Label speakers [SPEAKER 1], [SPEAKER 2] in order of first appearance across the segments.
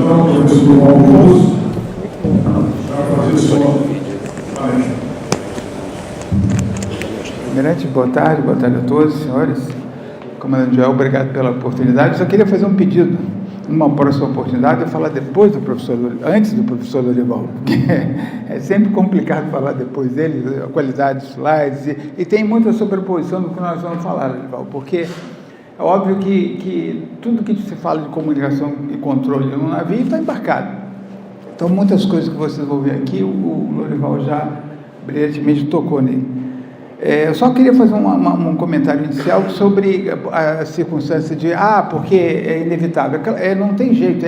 [SPEAKER 1] então, antes do almoço, para fazer sua palestra.
[SPEAKER 2] Primeiramente, boa tarde a todos, senhores. Comandante Joel, obrigado pela oportunidade. Eu só queria fazer um pedido, numa próxima oportunidade, eu falar depois do professor, antes do professor Lorival, porque é sempre complicado falar depois dele, a qualidade dos slides, e tem muita sobreposição do que nós vamos falar, Lorival, porque é óbvio que tudo que se fala de comunicação e controle no navio está embarcado. Então, muitas coisas que vocês vão ver aqui, o Lorival já brilhantemente tocou nele. Eu só queria fazer um comentário inicial sobre a circunstância de, porque é inevitável. Não tem jeito,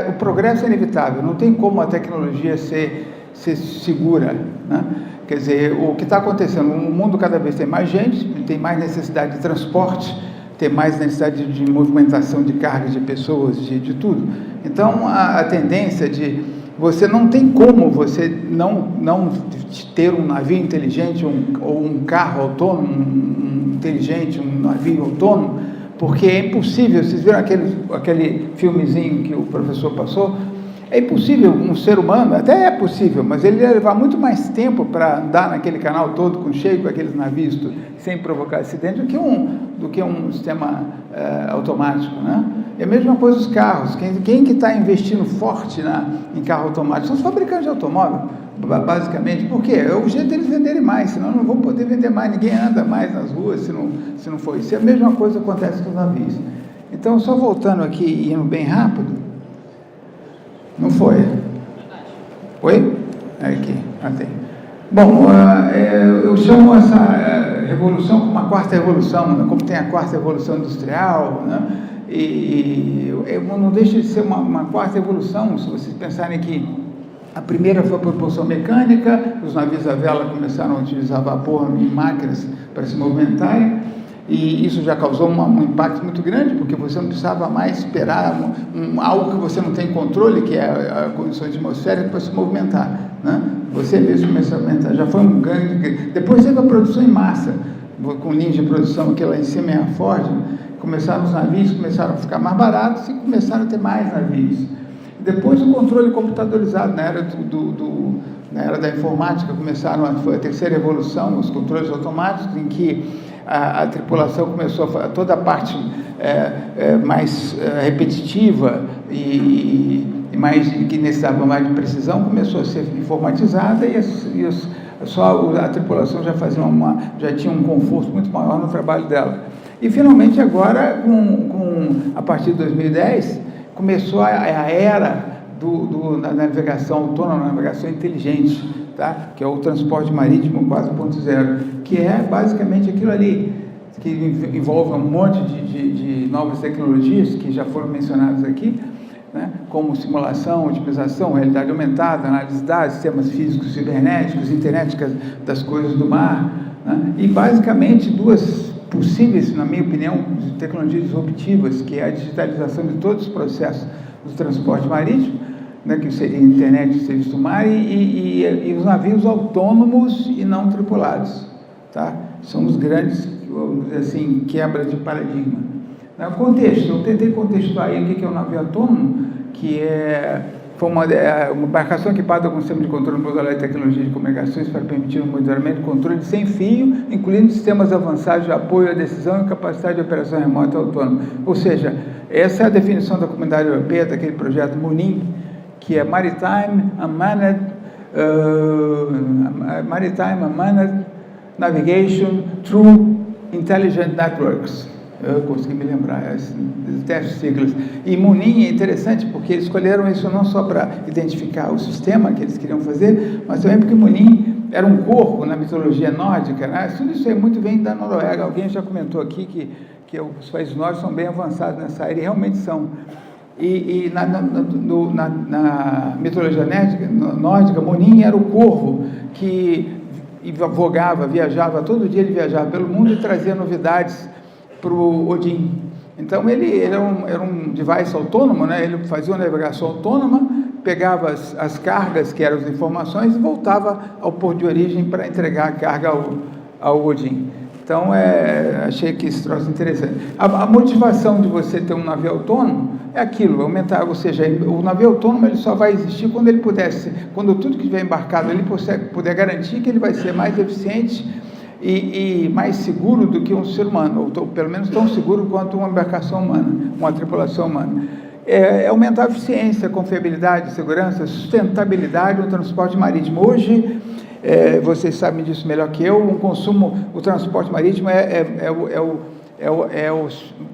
[SPEAKER 2] o progresso é inevitável, não tem como a tecnologia ser segura, né? Quer dizer, o que está acontecendo, o mundo cada vez tem mais gente, tem mais necessidade de transporte, tem mais necessidade de movimentação de cargas, de pessoas, de tudo. Então, a tendência de... Você não tem como você não ter um navio inteligente ou um carro autônomo, inteligente, um navio autônomo, porque é impossível. Vocês viram aquele filmezinho que o professor passou? É impossível um ser humano, até é possível, mas ele ia levar muito mais tempo para andar naquele canal todo cheio com aqueles navios sem provocar acidente do que um sistema automático, né? É a mesma coisa os carros. Quem que está investindo forte em carro automático? São os fabricantes de automóvel, basicamente. Por quê? É o jeito deles venderem mais, senão não vão poder vender mais. Ninguém anda mais nas ruas se não for isso. É a mesma coisa que acontece com os navios. Então, só voltando aqui e indo bem rápido. Não foi? Oi? Aqui, tem. Bom, eu chamo essa revolução como a quarta revolução, né? Como tem a quarta revolução industrial, né? E não deixa de ser uma quarta evolução, se vocês pensarem que a primeira foi a propulsão mecânica, os navios à vela começaram a utilizar vapor e máquinas para se movimentarem, e isso já causou um impacto muito grande, porque você não precisava mais esperar algo que você não tem controle, que é a condições atmosféricas, para se movimentar, né? Você mesmo começa a movimentar, já foi um grande... Depois teve a produção em massa, com linhas de produção, que lá em cima é a Ford. Começaram os navios, começaram a ficar mais baratos e começaram a ter mais navios. Depois o controle computadorizado, na era da informática, foi a terceira revolução, os controles automáticos, em que a tripulação começou toda a parte mais repetitiva e mais, que necessitava mais de precisão, começou a ser informatizada e a tripulação já tinha um conforto muito maior no trabalho dela. E, finalmente, agora, a partir de 2010, começou a era da navegação autônoma, navegação inteligente, tá? Que é o transporte marítimo 4.0, que é basicamente aquilo ali, que envolve um monte de novas tecnologias que já foram mencionadas aqui, né? Como simulação, otimização, realidade aumentada, análise de dados, sistemas físicos cibernéticos, internet das coisas do mar, né? E, basicamente, duas possíveis, na minha opinião, de tecnologias disruptivas, que é a digitalização de todos os processos do transporte marítimo, né, que seria a internet e serviço do mar, e os navios autônomos e não tripulados, tá? São os grandes, vamos dizer assim, quebras de paradigma. No contexto, eu tentei contextuar aí o que é um navio autônomo, que foi uma embarcação equipada com sistema de controle modular e tecnologia de comunicações para permitir um monitoramento e controle sem fio, incluindo sistemas avançados de apoio à decisão e capacidade de operação remota autônoma. Ou seja, essa é a definição da comunidade europeia, daquele projeto MUNIN, que é Maritime Unmanned Navigation Through Intelligent Networks. Eu consegui me lembrar, testes siglas. E MUNIN é interessante porque eles escolheram isso não só para identificar o sistema que eles queriam fazer, mas também porque MUNIN era um corpo na mitologia nórdica, né? Tudo isso aí muito vem da Noruega. Alguém já comentou aqui que os países nórdicos são bem avançados nessa área, e realmente são. E na mitologia nórdica, MUNIN era o corvo que viajava, todo dia ele viajava pelo mundo e trazia novidades para o Odin. Então, ele era um device autônomo, né? Ele fazia uma navegação autônoma, pegava as cargas, que eram as informações, e voltava ao porto de origem para entregar a carga ao Odin. Então, achei que esse troço interessante. A motivação de você ter um navio autônomo é aquilo, aumentar, ou seja, o navio autônomo ele só vai existir quando ele pudesse, quando tudo que estiver embarcado ele puder garantir que ele vai ser mais eficiente e mais seguro do que um ser humano, ou pelo menos tão seguro quanto uma embarcação humana, uma tripulação humana. Aumentar a eficiência, a confiabilidade, a segurança, a sustentabilidade no transporte marítimo. Hoje, vocês sabem disso melhor que eu, o transporte marítimo é o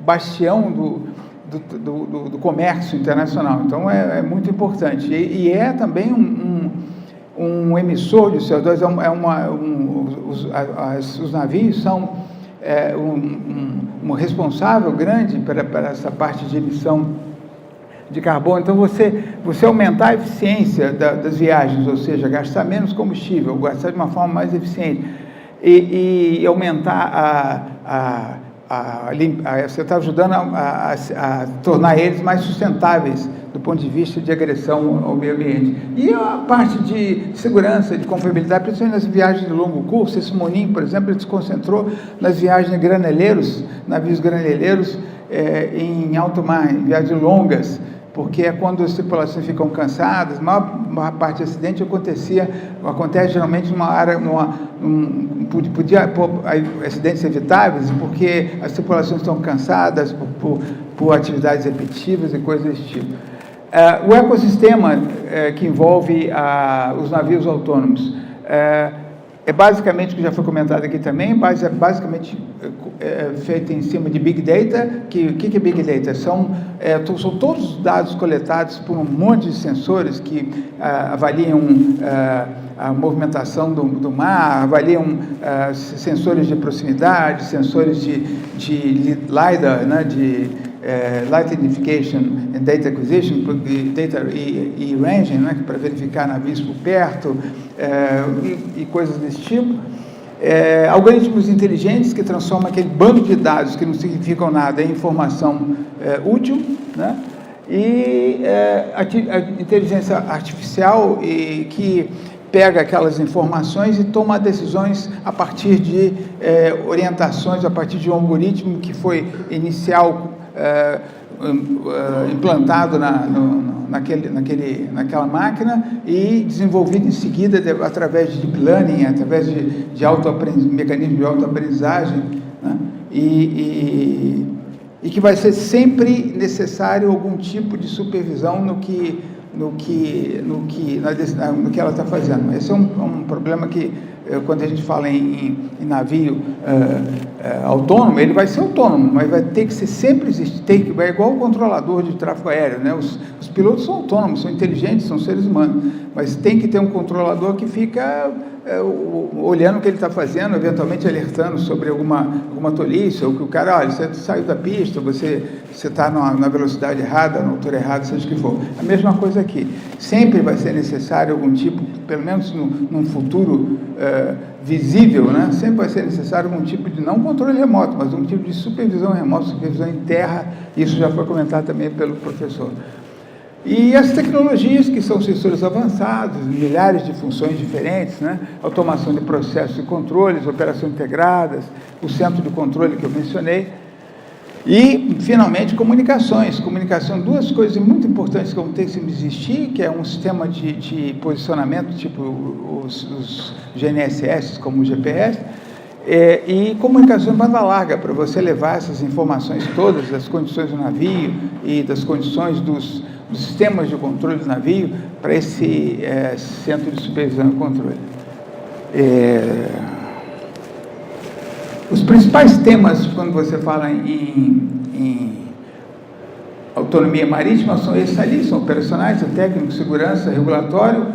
[SPEAKER 2] bastião do comércio internacional, então é muito importante, e é também um emissor de CO2, os navios são um responsável grande para essa parte de emissão de carbono. Então, você aumentar a eficiência das viagens, ou seja, gastar menos combustível, gastar de uma forma mais eficiente, e aumentar você está ajudando a tornar eles mais sustentáveis do ponto de vista de agressão ao meio ambiente. E a parte de segurança, de confiabilidade, principalmente nas viagens de longo curso. Esse Monin, por exemplo, ele se concentrou nas viagens de graneleiros, navios graneleiros em alto mar, em viagens longas, porque é quando as tripulações ficam cansadas. A maior parte do acidente acontece geralmente numa área, podia acidentes evitáveis, porque as tripulações estão cansadas por atividades repetitivas e coisas desse tipo. O ecossistema que envolve os navios autônomos é basicamente o que já foi comentado aqui também, basicamente feito em cima de Big Data. O que é Big Data? São todos os dados coletados por um monte de sensores que avaliam a movimentação do mar, avaliam sensores de proximidade, sensores de LiDAR, né, de Light Identification and Data Acquisition, e Ranging, né, para verificar navios por perto, e coisas desse tipo. Algoritmos inteligentes que transformam aquele bando de dados que não significam nada em informação útil, né? E a inteligência artificial que pega aquelas informações e toma decisões a partir de orientações, a partir de um algoritmo que foi implantado naquela máquina e desenvolvido em seguida através de deep learning, através de mecanismos de autoaprendizagem, né? E que vai ser sempre necessário algum tipo de supervisão no que ela está fazendo. Esse é um problema que, quando a gente fala em navio autônomo, ele vai ser autônomo, mas vai ter que ser sempre existir, é igual o controlador de tráfego aéreo, né? Os pilotos são autônomos, são inteligentes, são seres humanos, mas tem que ter um controlador que fica olhando o que ele está fazendo, eventualmente alertando sobre alguma tolice, ou que o cara, olha, você saiu da pista, você está na velocidade errada, na altura errada, seja o que for. A mesma coisa aqui. Sempre vai ser necessário algum tipo, pelo menos num futuro visível, né? Sempre vai ser necessário algum tipo de, não controle remoto, mas um tipo de supervisão remota, supervisão em terra. Isso já foi comentado também pelo professor. E as tecnologias, que são sensores avançados, milhares de funções diferentes, né? Automação de processos e controles, operações integradas, o centro de controle que eu mencionei. E, finalmente, comunicações. Comunicação, duas coisas muito importantes que vão ter que existir, que é um sistema de posicionamento, tipo os GNSS, como o GPS, e comunicação em banda larga, para você levar essas informações todas, das condições do navio e das condições dos sistemas de controle do navio, para esse centro de supervisão e controle. Os principais temas, quando você fala em autonomia marítima, são esses ali, são operacionais, técnico, segurança, regulatório,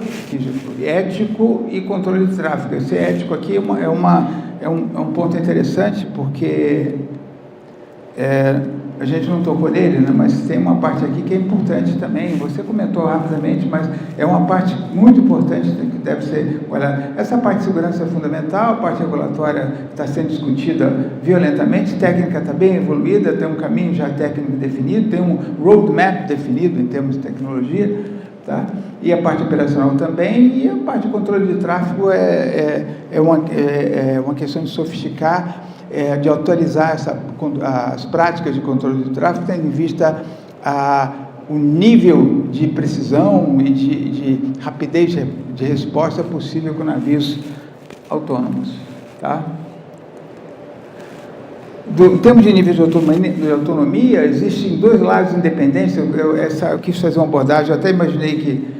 [SPEAKER 2] ético e controle de tráfego. Esse ético aqui é um ponto interessante, porque a gente não tocou nele, né, mas tem uma parte aqui que é importante também. Você comentou rapidamente, mas é uma parte muito importante que deve ser olhada. Essa parte de segurança é fundamental, a parte regulatória está sendo discutida violentamente, técnica está bem evoluída, tem um caminho já técnico definido, tem um roadmap definido em termos de tecnologia, tá? E a parte operacional também, e a parte de controle de tráfego é uma questão de sofisticar de atualizar as práticas de controle do tráfego, tendo em vista o nível de precisão e de rapidez de resposta possível com navios autônomos. Tá? Em termos de nível de autonomia, existem dois lados independentes. Eu quis fazer uma abordagem, eu até imaginei que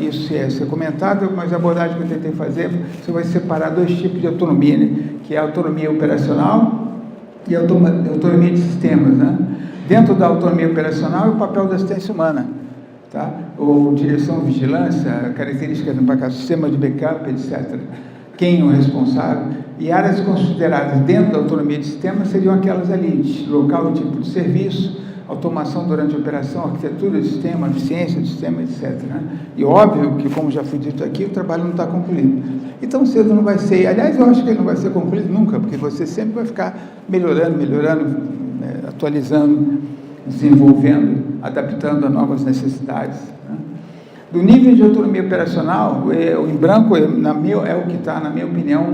[SPEAKER 2] isso ia ser comentado, mas a abordagem que eu tentei fazer, você vai separar dois tipos de autonomia, né? Que é a autonomia operacional e a autonomia de sistemas. Né? Dentro da autonomia operacional é o papel da assistência humana, tá? Ou direção, vigilância, características do embarcação, sistema de backup, etc. Quem é o responsável? E áreas consideradas dentro da autonomia de sistema seriam aquelas ali: local e tipo de serviço, automação durante a operação, arquitetura do sistema, eficiência do sistema, etc. Né? E óbvio que, como já foi dito aqui, o trabalho não está concluído. E tão cedo não vai ser. Aliás, eu acho que ele não vai ser concluído nunca, porque você sempre vai ficar melhorando, né? Atualizando, desenvolvendo, adaptando a novas necessidades. Né? Do nível de autonomia operacional, em branco é o que está, na minha opinião,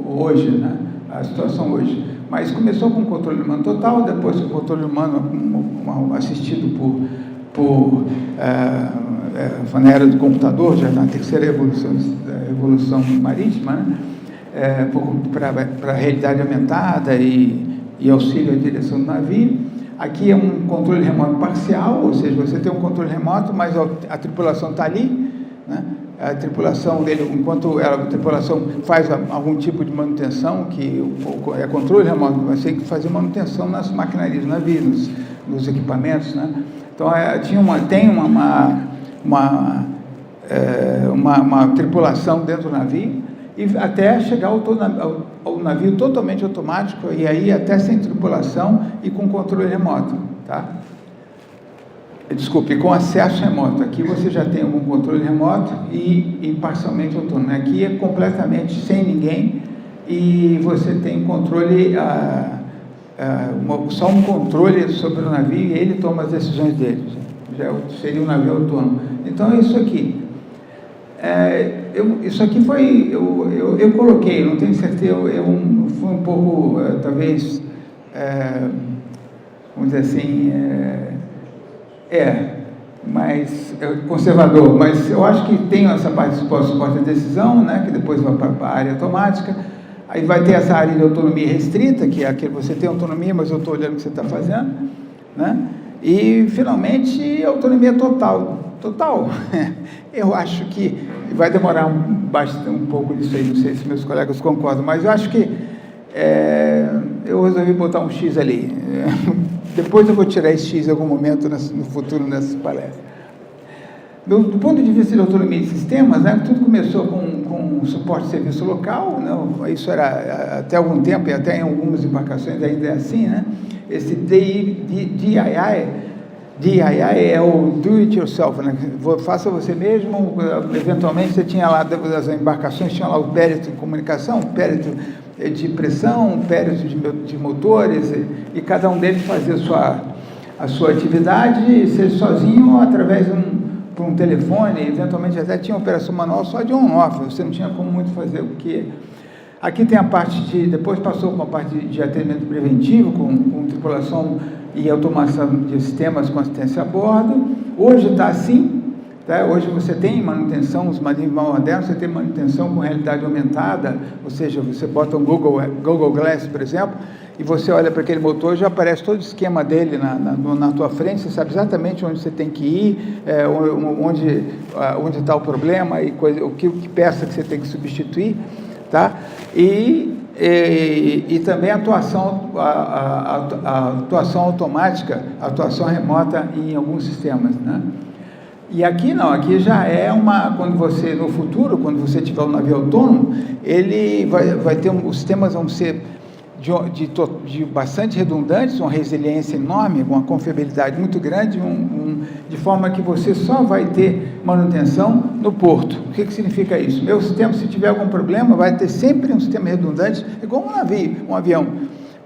[SPEAKER 2] hoje, né? A situação hoje. Mas começou com o controle humano total, depois com o controle humano assistido por na era do computador, já na terceira evolução marítima, né? Para a realidade aumentada e auxílio à direção do navio. Aqui é um controle remoto parcial, ou seja, você tem um controle remoto, mas a tripulação está ali, né? A tripulação dele, enquanto a tripulação faz algum tipo de manutenção, que é controle remoto, mas tem que fazer manutenção nas maquinarias do navio, nos equipamentos, né? Então, tem uma tripulação dentro do navio, e até chegar ao navio totalmente automático, e aí até sem tripulação e com controle remoto, tá? Desculpe, com acesso remoto. Aqui você já tem algum controle remoto e parcialmente autônomo. Aqui é completamente sem ninguém e você tem controle, só um controle sobre o navio e ele toma as decisões dele. Já seria um navio autônomo. Então é isso aqui. Isso aqui foi, eu coloquei, não tenho certeza, fui um pouco, talvez, vamos dizer assim, mais conservador, mas eu acho que tem essa parte de suporte à decisão, né, que depois vai para a área automática, aí vai ter essa área de autonomia restrita, que é aquele que você tem autonomia, mas eu estou olhando o que você está fazendo, né, e finalmente autonomia total, eu acho que vai demorar um pouco disso aí, não sei se meus colegas concordam, mas eu acho que eu resolvi botar um X ali. Depois eu vou tirar esse X em algum momento no futuro nessas palestras. Do ponto de vista de autonomia de sistemas, né, tudo começou com suporte de serviço local, né, isso era até algum tempo, e até em algumas embarcações ainda é assim, né, esse DII é o do it yourself, né? Faça você mesmo. Eventualmente você tinha lá, as embarcações tinham lá o périto de comunicação, o périto de pressão, o périto de motores, e cada um deles fazia a sua atividade, seja sozinho ou através por um telefone. Eventualmente até tinha operação manual só de on-off, você não tinha como muito fazer o que. Aqui tem a parte depois passou com a parte de atendimento preventivo, com tripulação e automação de sistemas com assistência a bordo. Hoje está assim, tá? Hoje você tem manutenção, os navios modernos, você tem manutenção com realidade aumentada, ou seja, você bota um Google Glass, por exemplo, e você olha para aquele motor, já aparece todo o esquema dele na tua frente, você sabe exatamente onde você tem que ir, onde está o problema, e que peça que você tem que substituir, tá? E também a atuação automática, a atuação remota em alguns sistemas, né? E aqui não, aqui já é quando você, no futuro, quando você tiver um navio autônomo, ele vai ter, os sistemas vão ser de bastante redundantes, uma resiliência enorme, uma confiabilidade muito grande, de forma que você só vai ter manutenção no porto. O que significa isso? Meu sistema, se tiver algum problema, vai ter sempre um sistema redundante, igual um avião.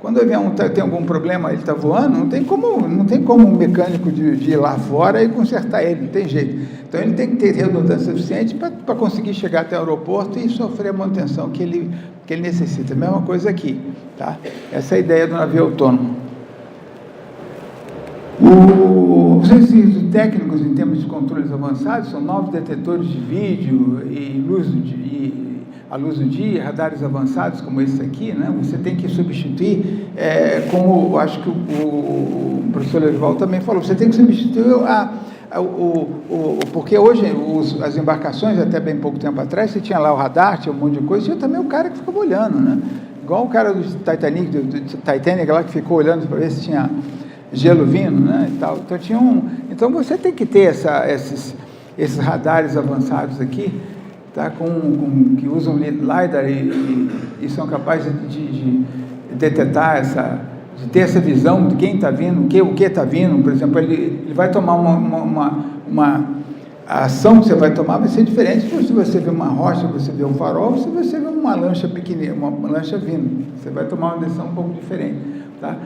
[SPEAKER 2] Quando o avião tem algum problema, ele está voando, não tem como um mecânico de ir lá fora e consertar ele, não tem jeito. Então ele tem que ter redundância suficiente para conseguir chegar até o aeroporto e sofrer a manutenção que ele necessita. A mesma coisa aqui, tá? Essa é a ideia do navio autônomo. Os exercícios técnicos em termos de controles avançados são novos detetores de vídeo e a luz do dia, radares avançados como esse aqui, né? Você tem que substituir, como acho que o professor Lorival também falou, você tem que substituir porque hoje as embarcações, até bem pouco tempo atrás, você tinha lá o radar, tinha um monte de coisa, tinha também o cara que ficava olhando, né? Igual o cara do Titanic lá que ficou olhando para ver se tinha gelo vindo, né? E tal. Então você tem que ter esses radares avançados aqui, tá? Que usam LiDAR e são capazes de detectar de ter essa visão de quem está vindo, o que está vindo. Por exemplo, ele vai tomar a ação que você vai tomar vai ser diferente se você vê uma rocha, você vê um farol, se você vê uma lancha pequenininha, uma lancha vindo. Você vai tomar uma decisão um pouco diferente, tá?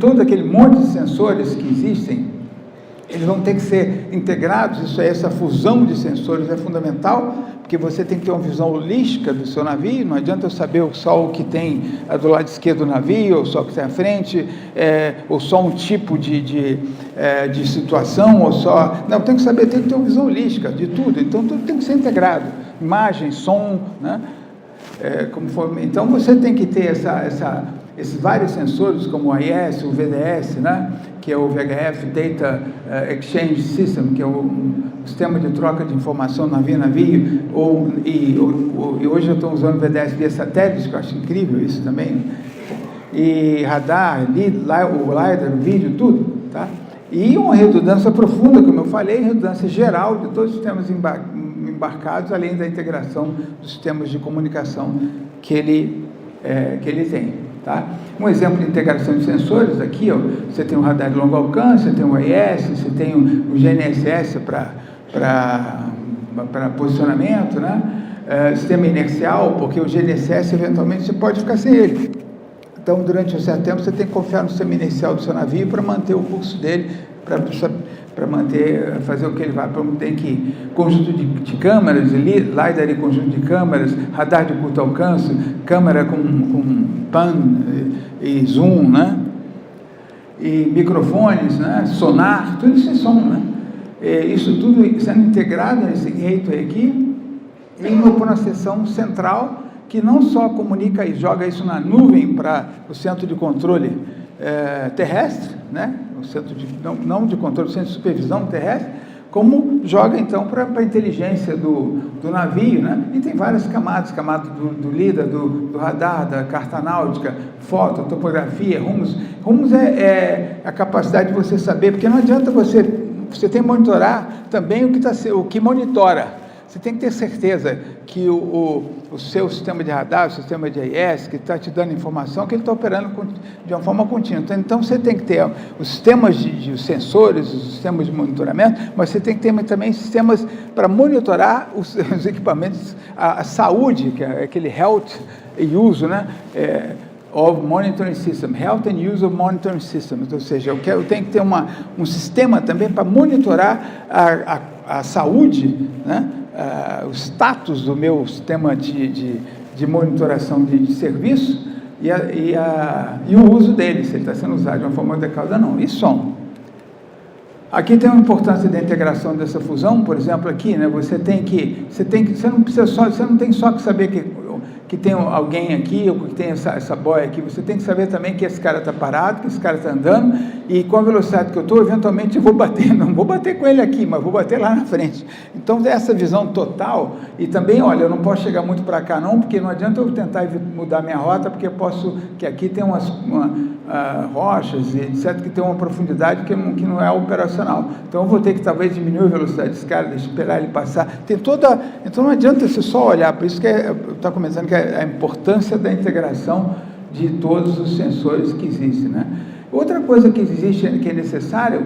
[SPEAKER 2] Todo aquele monte de sensores que existem, eles vão ter que ser integrados. Essa fusão de sensores é fundamental, porque você tem que ter uma visão holística do seu navio. Não adianta eu saber só o que tem do lado esquerdo do navio, ou só o que tem à frente, ou só um tipo de situação, ou só... Não, tem que ter uma visão holística de tudo. Então, tudo tem que ser integrado. Imagem, som, né? Então, você tem que ter esses vários sensores, como o IS, o VDS, né? Que é o VHF, Data Exchange System, que é o sistema de troca de informação navio-navio, e hoje eu estou usando o VDS via satélite, que eu acho incrível isso também, e radar, o LiDAR, o vídeo, tudo, tá? E uma redundância profunda, como eu falei, redundância geral de todos os sistemas embarcados, além da integração dos sistemas de comunicação que ele tem. Tá? Um exemplo de integração de sensores aqui, ó, você tem o radar de longo alcance, você tem o AIS, você tem o GNSS para posicionamento, né? Sistema inercial, porque o GNSS eventualmente você pode ficar sem ele. Então, durante um certo tempo, você tem que confiar no sistema inercial do seu navio para manter o curso dele, fazer o que ele vai. Tem que conjunto de câmeras, LiDAR e conjunto de câmeras, radar de curto alcance, câmera com pan e zoom, né? E microfones, né? Sonar, tudo isso é som, né? Isso tudo sendo integrado nesse gateway aqui, e indo para uma seção central que não só comunica e joga isso na nuvem para o centro de controle terrestre, né? O centro não de controle, o centro de supervisão terrestre, como joga então para a inteligência do navio, né? E tem várias camadas do LiDAR, do radar, da carta náutica, foto, topografia, rumos. Rumos é a capacidade de você saber, porque não adianta você tem que monitorar também o que monitora. Você tem que ter certeza que o seu sistema de radar, o sistema de AIS, que está te dando informação, que ele está operando de uma forma contínua. Então, você tem que ter os sistemas de sensores, os sistemas de monitoramento, mas você tem que ter também sistemas para monitorar os equipamentos, a saúde, que é aquele health e uso, né? Of monitoring system, health and use of monitoring systems, ou seja, eu tenho que ter um sistema também para monitorar a saúde, né? O status do meu sistema de monitoração de serviço e o uso dele, se ele está sendo usado de uma forma adequada ou não. E som. Aqui tem a importância da integração dessa fusão, por exemplo, aqui, né? Você não tem só que saber que tem alguém aqui, ou que tem essa boia aqui, você tem que saber também que esse cara está parado, que esse cara está andando, e com a velocidade que eu estou, eventualmente eu vou bater, não vou bater com ele aqui, mas vou bater lá na frente. Então, essa visão total, e também, olha, eu não posso chegar muito para cá não, porque não adianta eu tentar mudar minha rota, porque que aqui tem umas rochas, etc., que tem uma profundidade que não é operacional. Então, eu vou ter que talvez diminuir a velocidade desse cara, esperar ele passar. Então, não adianta você só olhar, por isso que eu estou começando que a importância da integração de todos os sensores que existem, né? Outra coisa que existe, que é necessária,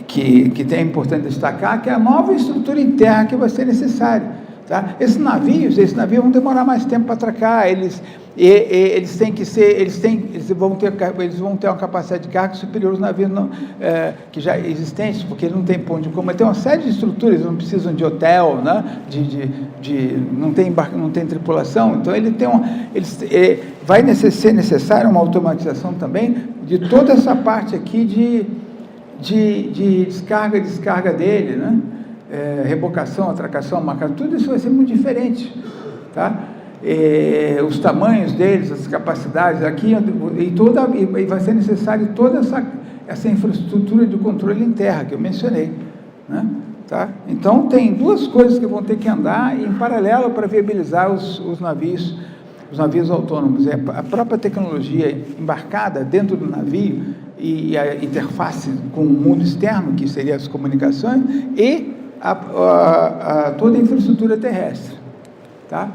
[SPEAKER 2] que é importante destacar, que é a nova estrutura interna que vai ser necessária. Tá? Esses navios vão demorar mais tempo para atracar, eles vão ter uma capacidade de carga superior aos navios que já existentes, porque eles não têm ponto de comando, tem uma série de estruturas, eles não precisam de hotel, né? Não tem tripulação, então vai ser necessária uma automatização também de toda essa parte aqui de descarga dele, né? Rebocação, atracação, marcação, tudo isso vai ser muito diferente, tá? Os tamanhos deles, as capacidades aqui, e vai ser necessário toda essa infraestrutura de controle em terra que eu mencionei, né? Tá? Então tem duas coisas que vão ter que andar em paralelo para viabilizar os navios autônomos, a própria tecnologia embarcada dentro do navio e a interface com o mundo externo, que seria as comunicações, e toda a infraestrutura terrestre, tá?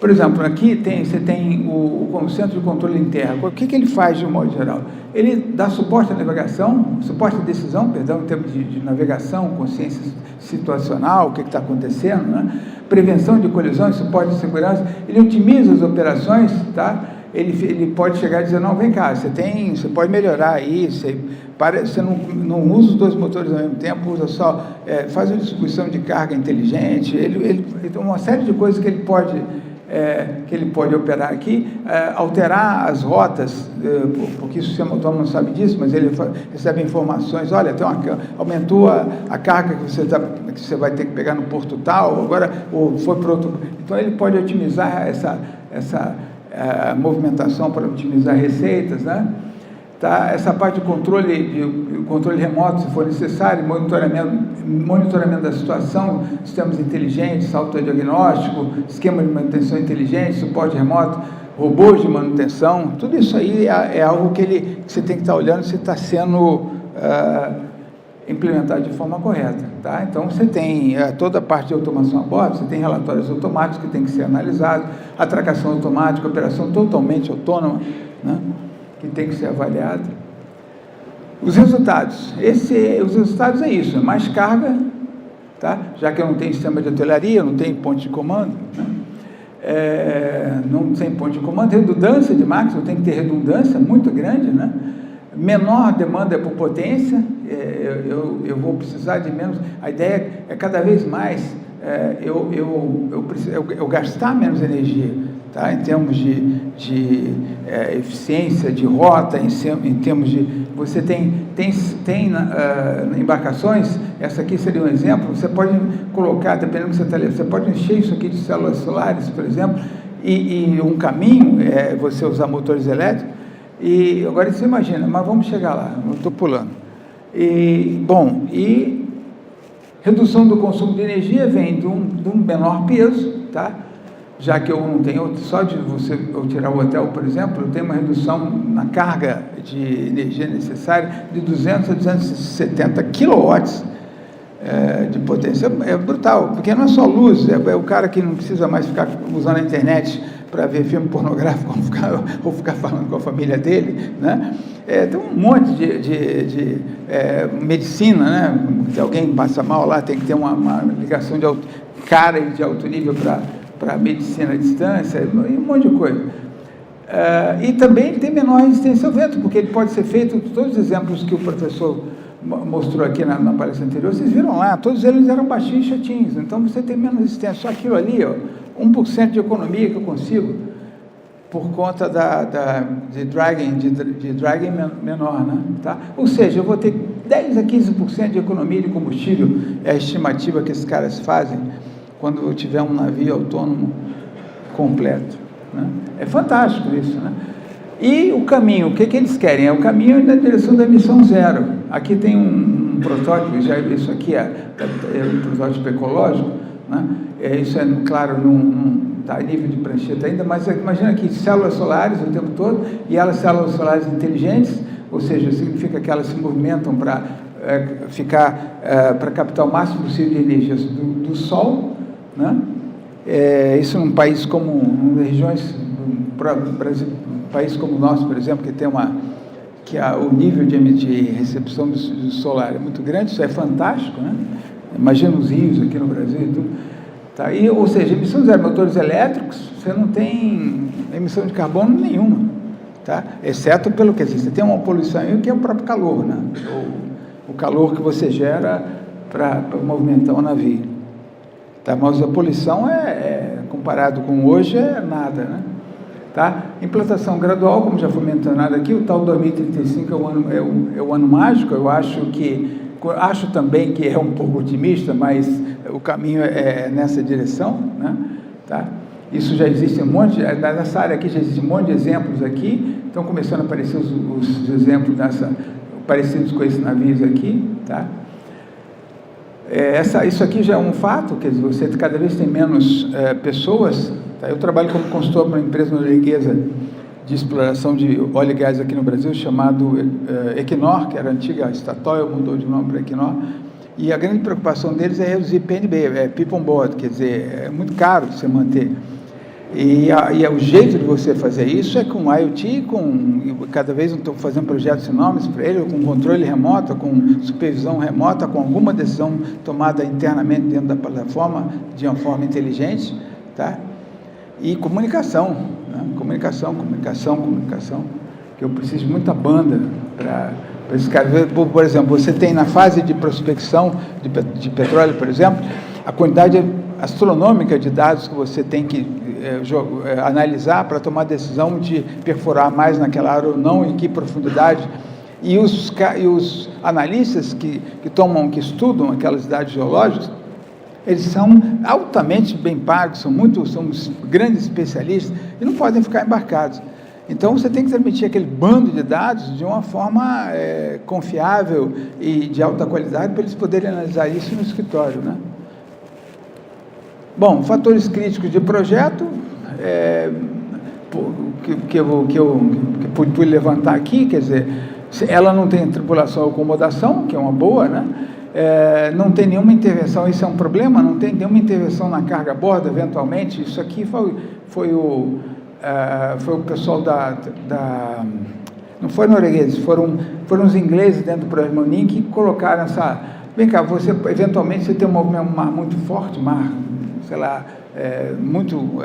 [SPEAKER 2] Por exemplo, aqui você tem o Centro de Controle em Terra. O que ele faz de um modo geral? Ele dá suporte à navegação, suporte à decisão, perdão, em termos de navegação, consciência situacional, o que está acontecendo, né? Prevenção de colisões, suporte de segurança. Ele otimiza as operações, tá? Ele pode chegar e dizer, não, vem cá, você pode melhorar aí, você não usa os dois motores ao mesmo tempo, usa só, faz uma distribuição de carga inteligente, ele tem uma série de coisas que ele pode operar aqui, alterar as rotas, porque o sistema autônomo não sabe disso, mas ele recebe informações, olha, aumentou a carga que você vai ter que pegar no porto tal, agora foi para outro. Então ele pode otimizar essa movimentação para otimizar receitas, né? Tá? Essa parte de controle remoto, se for necessário, monitoramento da situação, sistemas inteligentes, autodiagnóstico, esquema de manutenção inteligente, suporte remoto, robôs de manutenção, tudo isso aí é algo que você tem que estar olhando se está sendo implementado de forma correta, tá? Então você tem toda a parte de automação a bordo, você tem relatórios automáticos que tem que ser analisados, atracação automática, operação totalmente autônoma, né? Que tem que ser avaliado. Os resultados. Os resultados é isso, mais carga, tá? Já que eu não tenho sistema de artilharia, não tenho ponto de comando, né? Não tem ponto de comando, redundância de máquinas, eu tenho que ter redundância muito grande, né? Menor demanda por potência, eu vou precisar de menos, a ideia é cada vez mais eu gastar menos energia, tá? Em termos de eficiência, de rota, em termos de... Você tem embarcações, essa aqui seria um exemplo, você pode colocar, dependendo do que você está lendo, você pode encher isso aqui de células solares, por exemplo, e um caminho, você usar motores elétricos, e agora você imagina, mas vamos chegar lá, eu estou pulando. E redução do consumo de energia vem de um menor peso, tá? Já que eu não tenho, só de eu tirar o hotel, por exemplo, eu tenho uma redução na carga de energia necessária de 200 a 270 kilowatts de potência. É brutal, porque não é só luz, é o cara que não precisa mais ficar usando a internet para ver filme pornográfico ou ficar falando com a família dele, né? Tem um monte de medicina, né? Se alguém passa mal lá, tem que ter uma ligação de alto nível para medicina à distância, e um monte de coisa. E também tem menor resistência ao vento, porque ele pode ser feito, todos os exemplos que o professor mostrou aqui na palestra anterior, vocês viram lá, todos eles eram baixinhos e chatinhos, então você tem menos resistência, só aquilo ali, 1% de economia que eu consigo, por conta de dragging menor, né? Tá? Ou seja, eu vou ter 10 a 15% de economia de combustível, é a estimativa que esses caras fazem, quando eu tiver um navio autônomo completo, né? É fantástico isso, né? E o caminho, o que eles querem? É o caminho na direção da emissão zero. Aqui tem um protótipo, isso aqui é um protótipo ecológico, né? Isso claro, não está a nível de prancheta ainda, mas imagina aqui células solares o tempo todo, e elas células solares inteligentes, ou seja, significa que elas se movimentam para para captar o máximo possível de energia do Sol, né? Isso num país como, em regiões, Brasil, um país como o nosso, por exemplo, que tem o nível de recepção do solar é muito grande, isso é fantástico, né? Imagina os rios aqui no Brasil e tudo. Tá? Ou seja, emissão zero de motores elétricos, você não tem emissão de carbono nenhuma, tá? Exceto pelo que você tem uma poluição aí, que é o próprio calor, né? O calor que você gera para movimentar o navio. Tá? Mas a poluição, comparado com hoje, é nada, né? Tá? Implantação gradual, como já foi mencionado aqui, o tal 2035 é o ano mágico. Eu acho também que é um pouco otimista, mas o caminho é nessa direção, né? Tá? Isso já existe nessa área aqui já existe um monte de exemplos aqui, estão começando a aparecer os exemplos parecidos com esses navios aqui, tá? Isso aqui já é um fato, quer dizer, você cada vez tem menos pessoas, tá? Eu trabalho como consultor para uma empresa norueguesa de exploração de óleo e gás aqui no Brasil, chamado Equinor, que era a antiga Statoil, mudou de nome para Equinor, e a grande preocupação deles é reduzir PNB, People on Board, quer dizer, é muito caro você manter. E o jeito de você fazer isso é com IoT, cada vez eu estou fazendo projetos enormes para ele, com controle remoto, com supervisão remota, com alguma decisão tomada internamente dentro da plataforma, de uma forma inteligente, tá? E comunicação, né? Comunicação, que eu preciso de muita banda para esses caras. Por exemplo, você tem na fase de prospecção de petróleo, por exemplo, a quantidade astronômica de dados que você tem que analisar para tomar a decisão de perfurar mais naquela área ou não, em que profundidade. E os analistas que estudam aquelas dados geológicas, eles são altamente bem pagos, são grandes especialistas e não podem ficar embarcados. Então, você tem que transmitir aquele bando de dados de uma forma confiável e de alta qualidade para eles poderem analisar isso no escritório, né? Bom, fatores críticos de projeto, que eu pude levantar aqui, quer dizer, ela não tem tripulação ou acomodação, que é uma boa, né? Não tem nenhuma intervenção, isso é um problema, não tem nenhuma intervenção na carga a bordo, eventualmente. Isso aqui foi o pessoal não foi noruegueses, foram os ingleses dentro do programa NIM que colocaram essa... Vem cá, eventualmente você tem um mar muito forte, sei lá, muito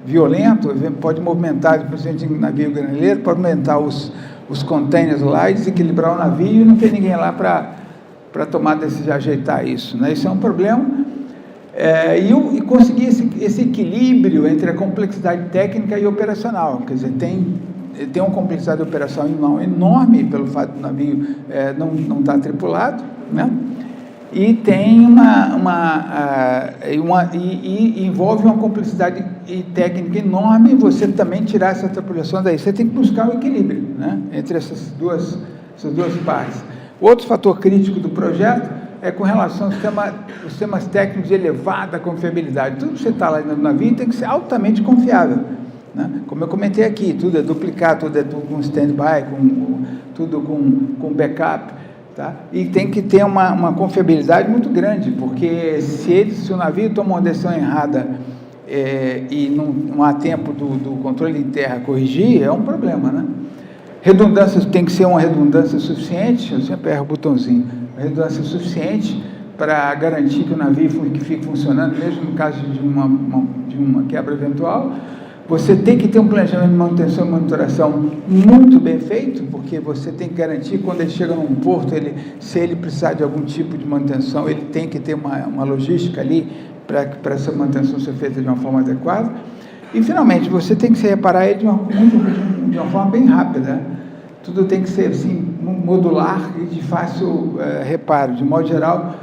[SPEAKER 2] violento, pode movimentar, principalmente em navio granileiro, pode movimentar os containers lá e desequilibrar o navio e não tem ninguém lá para tomar decisão de ajeitar isso, né? Isso é um problema. E conseguir esse equilíbrio entre a complexidade técnica e operacional, quer dizer, tem uma complexidade operacional enorme pelo fato do navio não estar tripulado, né? E tem e envolve uma complexidade técnica enorme você também tirar essa tripulação daí. Você tem que buscar um equilíbrio, né, entre essas duas partes. Outro fator crítico do projeto é com relação aos sistemas técnicos de elevada confiabilidade. Tudo que você está lá no navio tem que ser altamente confiável, né? Como eu comentei aqui, tudo é duplicado, tudo com stand-by, tudo com backup. Tá? E tem que ter uma confiabilidade muito grande, porque se o navio toma uma decisão errada e não há tempo do controle em terra corrigir, é um problema, né? Redundância tem que ser uma redundância suficiente, eu sempre erro o botãozinho, uma redundância suficiente para garantir que o navio fique funcionando, mesmo no caso de uma quebra eventual. Você tem que ter um planejamento de manutenção e monitoração muito bem feito, porque você tem que garantir que quando ele chega num porto, se ele precisar de algum tipo de manutenção, ele tem que ter uma logística ali para essa manutenção ser feita de uma forma adequada. E, finalmente, você tem que se reparar ele de uma forma bem rápida. Tudo tem que ser assim, modular e de fácil reparo. De modo geral,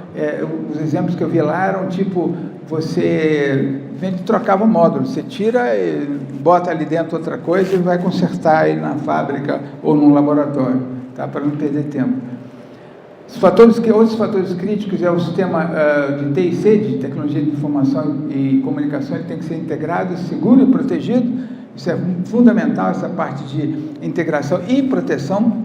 [SPEAKER 2] os exemplos que eu vi lá eram tipo, você trocava módulo, você tira e bota ali dentro outra coisa e vai consertar ele na fábrica ou num laboratório, tá? Para não perder tempo. Outros fatores críticos é o sistema de TIC, de Tecnologia de Informação e Comunicação, ele tem que ser integrado, seguro e protegido. Isso é fundamental, essa parte de integração e proteção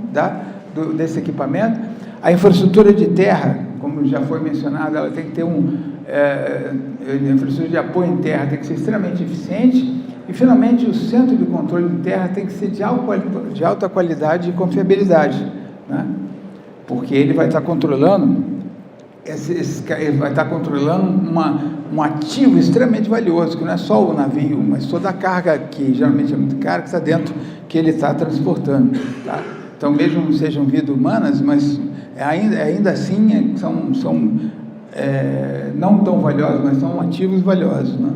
[SPEAKER 2] desse equipamento. A infraestrutura de terra, como já foi mencionado, ela tem que ter a infraestrutura de apoio em terra tem que ser extremamente eficiente. E, finalmente, o centro de controle de terra tem que ser de alta qualidade e confiabilidade, né? Porque ele vai estar controlando ele vai estar controlando um ativo extremamente valioso, que não é só o navio, mas toda a carga, que geralmente é muito cara, que está dentro, que ele está transportando. Tá? Então, mesmo não sejam vidas humanas, mas ainda assim são não tão valiosos, mas são ativos valiosos. Né?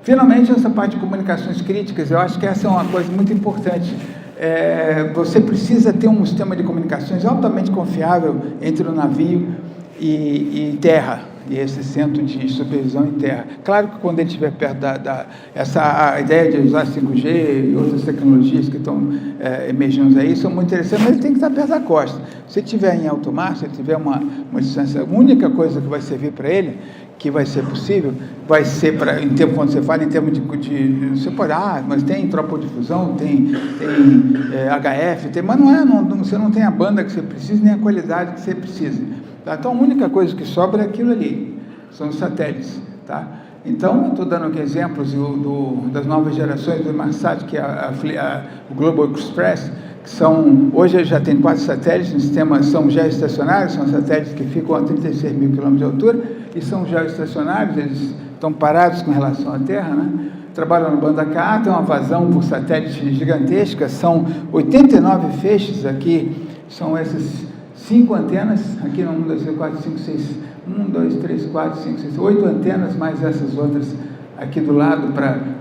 [SPEAKER 2] Finalmente, essa parte de comunicações críticas, eu acho que essa é uma coisa muito importante. Você precisa ter um sistema de comunicações altamente confiável entre o navio e terra, e esse centro de supervisão em terra. Claro que quando ele estiver perto a ideia de usar 5G e outras tecnologias que estão emergindo aí são muito interessantes, mas ele tem que estar perto da costa. Se ele estiver em alto mar, se ele tiver uma distância, a única coisa que vai servir para ele, que vai ser possível, vai ser quando você fala em termos de você pode, mas tem tropodifusão, tem HF, mas você não tem a banda que você precisa, nem a qualidade que você precisa. Tá? Então, a única coisa que sobra é aquilo ali, são os satélites. Tá? Então, eu estou dando aqui exemplos das novas gerações do Inmarsat, que é o Global Express, que hoje já tem 4 satélites no sistema, são geoestacionários, são satélites que ficam a 36 mil quilômetros de altura, e são geoestacionários, eles estão parados com relação à Terra, né? Trabalham no banda Ka, tem uma vazão por satélite gigantesca, são 89 feixes aqui, são essas 5 antenas, aqui no 1, 2, 3, 4, 5, 6, 1, 2, 3, 4, 5, 6, 8 antenas, mais essas outras aqui do lado,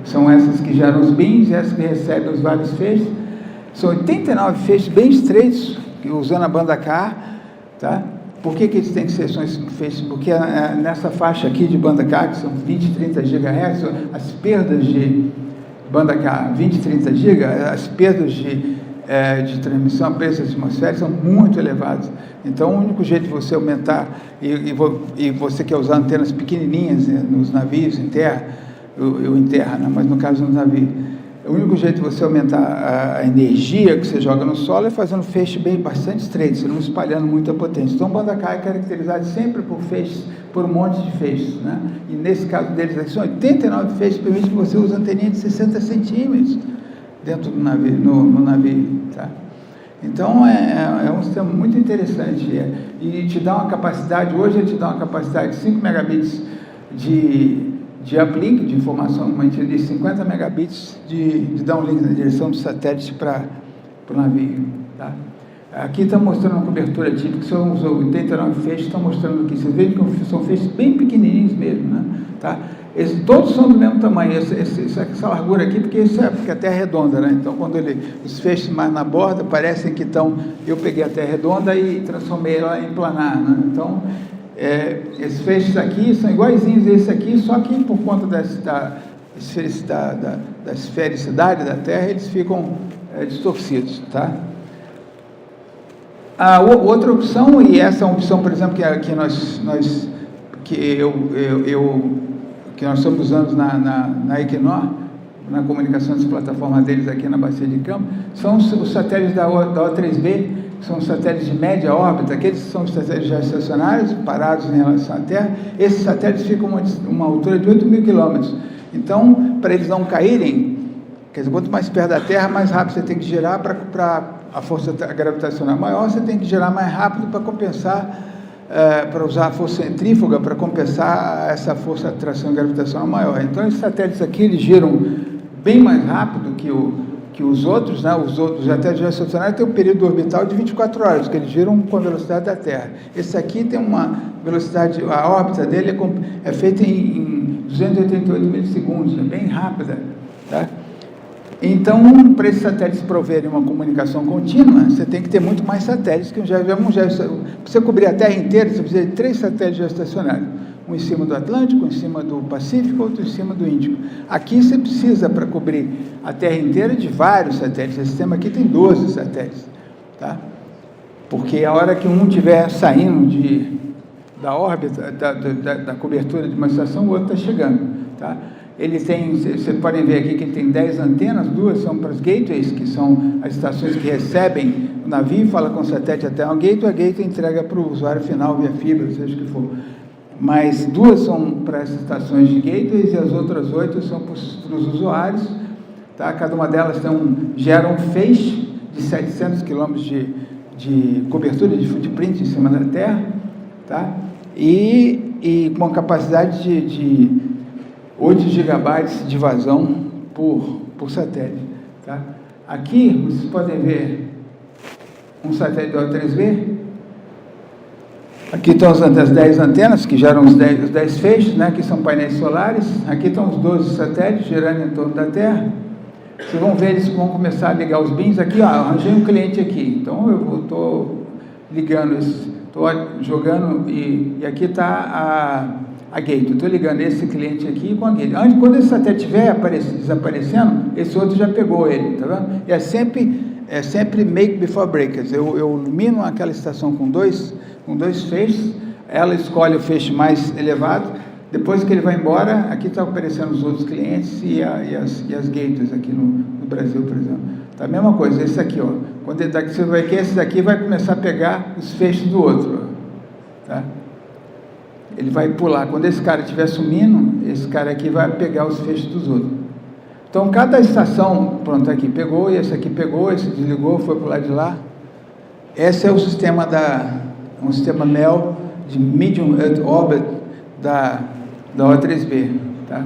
[SPEAKER 2] são essas que geram os beams, essas que recebem os vários feixes. São 89 feixes bem estreitos, usando a banda Ka, tá? Por que eles têm que ser feixes? Porque nessa faixa aqui de banda Ka, que são 20, 30 GHz, as perdas de banda Ka, 20, 30 GB, as perdas de transmissão a preços atmosféricos são muito elevadas. Então, o único jeito de você aumentar, e você quer usar antenas pequenininhas nos navios, em terra, em terra, né? Mas no caso no navio, o único jeito de você aumentar a energia que você joga no solo é fazendo feixe bastante estreito, não espalhando muita potência. Então, o banda Ka é caracterizado sempre por um monte de feixes, né? E nesse caso deles aqui, são 89 feixes, permite que você use anteninha de 60 centímetros dentro do navio, no navio, tá? Então, é um sistema muito interessante, e te dá uma capacidade, hoje ele te dá uma capacidade de 5 megabits de uplink, de informação, de 50 megabits de downlink na direção do satélite para o navio, tá? Aqui está mostrando uma cobertura típica, que são os 89 feixes, estão mostrando aqui, vocês veem que são feixes bem pequenininhos mesmo, né? Tá? Todos são do mesmo tamanho, essa largura aqui, porque a Terra é redonda, né? Então, quando os feixes mais na borda parecem que eu peguei a Terra redonda e transformei ela em planar, né? Então, esses feixes aqui são iguaizinhos a esse aqui, só que por conta da esfericidade da Terra, eles ficam distorcidos, tá? A outra opção, e essa é uma opção, por exemplo, que nós estamos usando na Equinor, na comunicação das plataformas deles aqui na Bacia de Campos, são os satélites da O3B, que são satélites de média órbita, aqueles são os satélites geoestacionários, parados em relação à Terra. Esses satélites ficam a uma altura de 8 mil quilômetros. Então, para eles não caírem, quer dizer, quanto mais perto da Terra, mais rápido você tem que girar para a força gravitacional maior, você tem que girar mais rápido para compensar, para usar a força centrífuga para compensar essa força de atração gravitacional maior. Então, esses satélites aqui, eles giram bem mais rápido que os outros, né? Os satélites geoestacionários têm um período orbital de 24 horas, que eles giram com a velocidade da Terra. Esse aqui tem uma velocidade, a órbita dele é feita em 288 milissegundos, é bem rápida, tá? Então, para esses satélites proverem uma comunicação contínua, você tem que ter muito mais satélites, para você cobrir a Terra inteira, você precisa de 3 satélites geoestacionários, um em cima do Atlântico, um em cima do Pacífico, outro em cima do Índico. Aqui você precisa, para cobrir a Terra inteira, de vários satélites. Esse sistema aqui tem 12 satélites, tá? Porque a hora que um estiver saindo da órbita, da cobertura de uma estação, o outro está chegando, tá? Ele tem, vocês podem ver aqui que ele tem 10 antenas, 2 são para os gateways, que são as estações que recebem o navio, fala com o satélite até o gateway, a gateway entrega para o usuário final via fibra, seja o que for. Mas 2 são para as estações de gateways e as outras 8 são para os usuários, tá? Cada uma delas gera um feixe de 700 km de cobertura de footprint em cima da Terra, tá? E com uma capacidade de 8 gigabytes de vazão por satélite, tá? Aqui, vocês podem ver um satélite do O3B. Aqui estão as 10 antenas, que geram os 10 feixes, né? Aqui são painéis solares. Aqui estão os 12 satélites girando em torno da Terra. Vocês vão ver, eles vão começar a ligar os bins. Aqui, ó, arranjei um cliente aqui. Então, eu estou ligando, estou jogando, e aqui está a gate. Eu estou ligando esse cliente aqui com a gate. Quando esse satélite estiver desaparecendo, esse outro já pegou ele, tá vendo? E é sempre make before breakers. Eu ilumino aquela estação com dois feixes, ela escolhe o feixe mais elevado, depois que ele vai embora, aqui está aparecendo os outros clientes e as gateways aqui no Brasil, por exemplo. Tá a mesma coisa, esse aqui, ó. Quando ele daqui, você vai que esse daqui vai começar a pegar os feixes do outro, ó, tá? Ele vai pular. Quando esse cara estiver sumindo, esse cara aqui vai pegar os feixes dos outros. Então, cada estação, pronto, aqui pegou, e esse aqui pegou, esse desligou, foi para o lado de lá. Esse é o sistema um sistema MEL de Medium Earth Orbit da O3B, tá?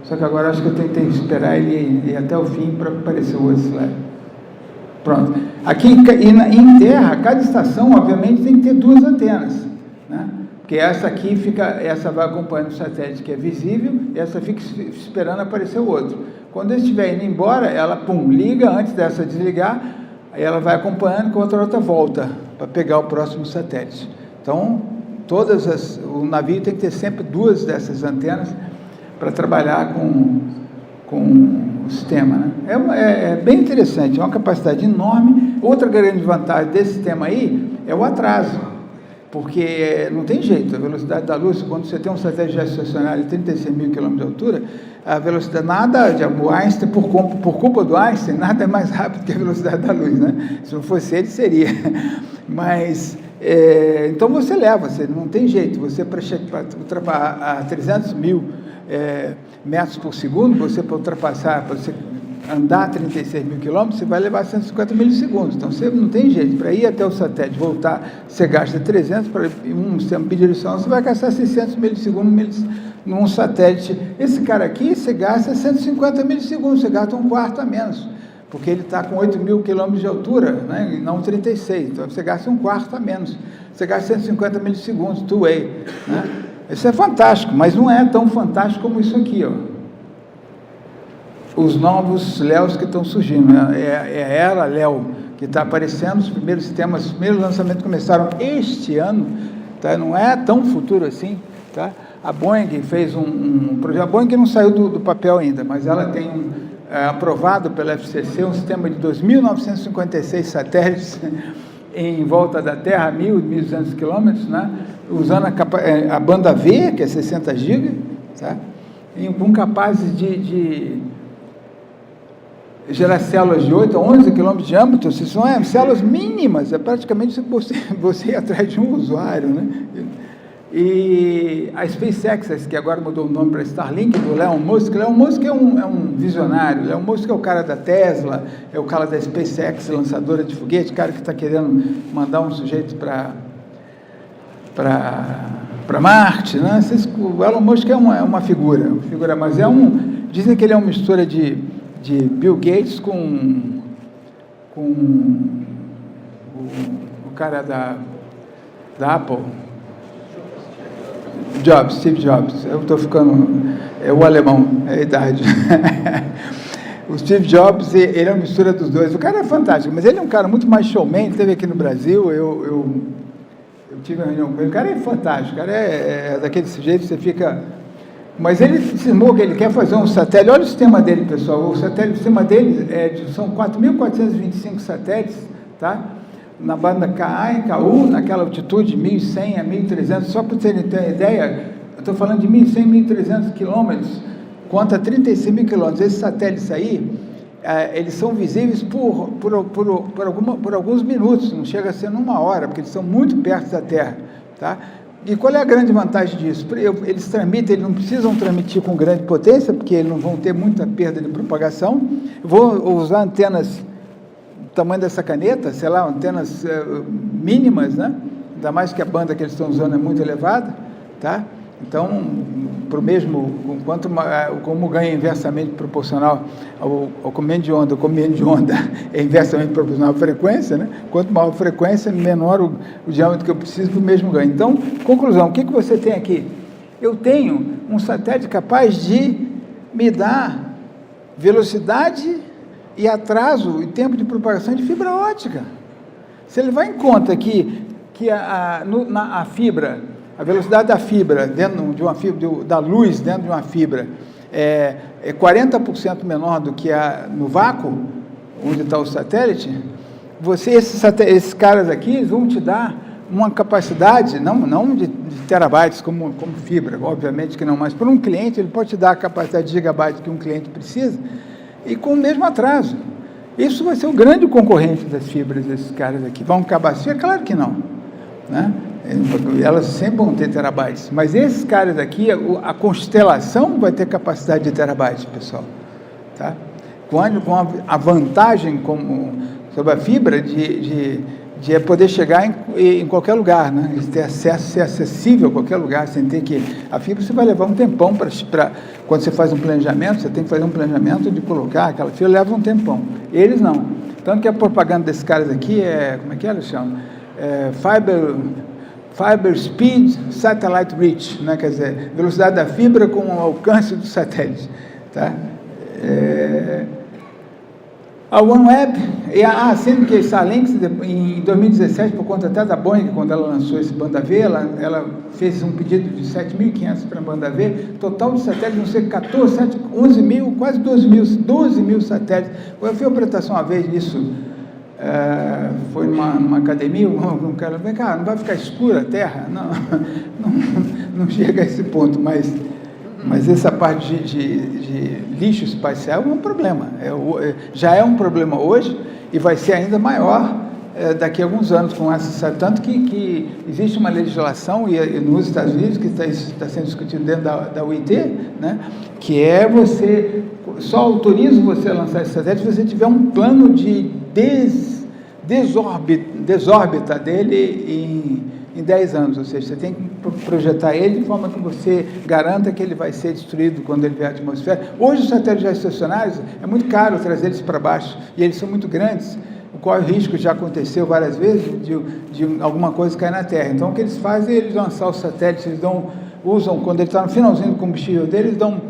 [SPEAKER 2] Só que agora acho que eu tentei esperar ele ir até o fim para aparecer o outro slide. Pronto. Aqui em terra, cada estação, obviamente, tem que ter 2 antenas, né? Porque essa vai acompanhando o satélite que é visível, e essa fica esperando aparecer o outro. Quando ele estiver indo embora, ela, liga antes dessa desligar, aí ela vai acompanhando, com a outra volta, para pegar o próximo satélite. Então, o navio tem que ter sempre 2 dessas antenas para trabalhar com o sistema, né? É bem interessante, é uma capacidade enorme. Outra grande vantagem desse sistema aí é o atraso. Porque não tem jeito, a velocidade da luz, quando você tem um satélite geoestacionário de 36 mil km de altura, a velocidade, o Einstein, por culpa do Einstein, nada é mais rápido que a velocidade da luz, né? Se não fosse ele, seria. Mas, então você não tem jeito, você para ultrapassar a 300 mil metros por segundo, você para você andar 36 mil quilômetros, você vai levar 150 milissegundos. Então, você não tem jeito. Para ir até o satélite, voltar, você gasta 300, para um sistema bidirecional, você vai gastar 600 milissegundos num satélite. Esse cara aqui, você gasta 150 milissegundos, você gasta um quarto a menos, porque ele está com 8 mil quilômetros de altura, né, e não 36. Então, você gasta um quarto a menos. Você gasta 150 milissegundos, two-way, né? Isso é fantástico, mas não é tão fantástico como isso aqui, ó. Os novos LEOs que estão surgindo, né? É a era LEO que está aparecendo, os primeiros lançamentos começaram este ano, tá? Não é tão futuro assim, tá? A Boeing fez um projeto, a Boeing não saiu do papel ainda, mas ela tem aprovado pela FCC um sistema de 2.956 satélites em volta da Terra, 1.200 quilômetros, né? Usando a banda V, que é 60 GB, tá? E capazes de gerar células de 8 a 11 km de diâmetro, são células mínimas, é praticamente você ir atrás de um usuário, né? E a SpaceX, que agora mudou o nome para Starlink, do Elon Musk é um visionário, Elon Musk é o cara da Tesla, é o cara da SpaceX, lançadora de foguete, cara que está querendo mandar um sujeito para Marte, né? O Elon Musk é uma figura, mas dizem que ele é uma mistura de Bill Gates com o cara da Apple, Steve Jobs. Eu estou ficando, o alemão, é a idade. O Steve Jobs, ele é uma mistura dos dois. O cara é fantástico, mas ele é um cara muito mais showman. Ele esteve aqui no Brasil, eu tive uma reunião com ele. O cara é fantástico, o cara é daquele sujeito que você fica... Mas ele ensinou que ele quer fazer um satélite. Olha o sistema dele, pessoal. O sistema dele são 4.425 satélites, tá? Na banda KA e KU, naquela altitude, 1.100 a 1.300. Só para vocês terem ideia, eu estou falando de 1.100, 1.300 quilômetros, quanto a 36 mil quilômetros. Esses satélites aí, eles são visíveis por alguns minutos, não chega a ser numa hora, porque eles são muito perto da Terra, tá? E qual é a grande vantagem disso? Eles não precisam transmitir com grande potência, porque eles não vão ter muita perda de propagação. Vou usar antenas tamanho dessa caneta, sei lá, antenas mínimas, né? Ainda mais que a banda que eles estão usando é muito elevada, tá? Então, para o mesmo, como ganha inversamente proporcional ao comprimento de onda, o comprimento de onda é inversamente proporcional à frequência, né? Quanto maior a frequência, menor o diâmetro que eu preciso para o mesmo ganho. Então, conclusão, o que você tem aqui? Eu tenho um satélite capaz de me dar velocidade e atraso e tempo de propagação de fibra óptica. Se ele vai em conta que a fibra, a velocidade da fibra, dentro de uma fibra, da luz dentro de uma fibra, é 40% menor do que no vácuo, onde está o satélite, esses caras aqui vão te dar uma capacidade, não de terabytes como fibra, obviamente que não, mas para um cliente ele pode te dar a capacidade de gigabytes que um cliente precisa, e com o mesmo atraso. Isso vai ser o grande concorrente das fibras, desses caras aqui. Vão acabar assim? É claro que não, né? Elas sempre vão ter terabytes, mas esses caras aqui, a constelação vai ter capacidade de terabytes, pessoal, tá? Com a vantagem sobre a fibra de poder chegar em qualquer lugar, né? De ter acesso, ser acessível a qualquer lugar, sem ter que... A fibra você vai levar um tempão quando você faz um planejamento, você tem que fazer um planejamento de colocar aquela fibra, leva um tempão. Eles não. Tanto que a propaganda desses caras aqui como é que eles chamam? Fiber Speed Satellite Reach, né? Quer dizer, velocidade da fibra com o alcance do satélite, tá? A OneWeb, sendo que a Starlink, em 2017, por conta até da Boeing, quando ela lançou esse banda V, ela fez um pedido de 7.500 para a banda V, total de satélites, não sei, 11 mil, quase 12 mil satélites. Eu fui a apresentação uma vez disso, foi numa academia, um cara falou, cara, não vai ficar escura a Terra? Não chega a esse ponto, mas essa parte de lixo espacial é um problema, já é um problema hoje e vai ser ainda maior daqui a alguns anos, tanto que existe uma legislação nos Estados Unidos, que está sendo discutido dentro da UIT, né, que só autoriza você a lançar esse satélite se você tiver um plano de desórbita dele em 10 anos, ou seja, você tem que projetar ele de forma que você garanta que ele vai ser destruído quando ele vier à atmosfera. Hoje os satélites geoestacionários, é muito caro trazer eles para baixo, e eles são muito grandes, o qual o risco já aconteceu várias vezes de alguma coisa cair na Terra. Então o que eles fazem é eles lançar os satélites, eles usam, quando ele está no finalzinho do combustível dele, eles dão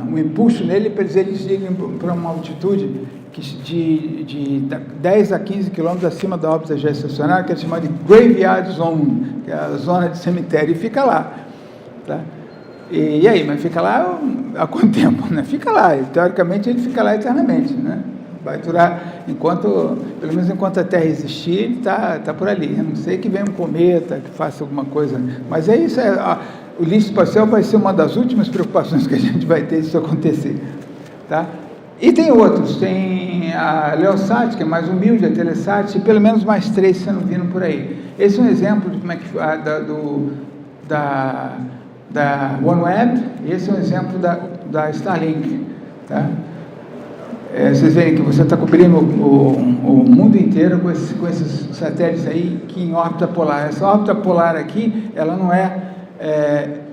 [SPEAKER 2] um impulso nele para eles irem para uma altitude de 10 a 15 quilômetros acima da órbita geoestacionária, que é chamada de Graveyard Zone, que é a zona de cemitério, e fica lá, tá? E aí, mas fica lá há quanto tempo, né? Fica lá, teoricamente ele fica lá eternamente, né? Vai durar, pelo menos enquanto a Terra existir, ele está por ali, a não ser que venha um cometa, que faça alguma coisa, mas é isso, o lixo espacial vai ser uma das últimas preocupações que a gente vai ter se isso acontecer, tá? E tem outros, tem a Leosat, que é mais humilde, a Telesat, e pelo menos mais 3 sendo vindo por aí. Esse é um exemplo de como é que da OneWeb, e esse é um exemplo da Starlink, tá? Vocês veem que você está cobrindo o mundo inteiro com esses satélites aí que em órbita polar. Essa órbita polar aqui, ela não é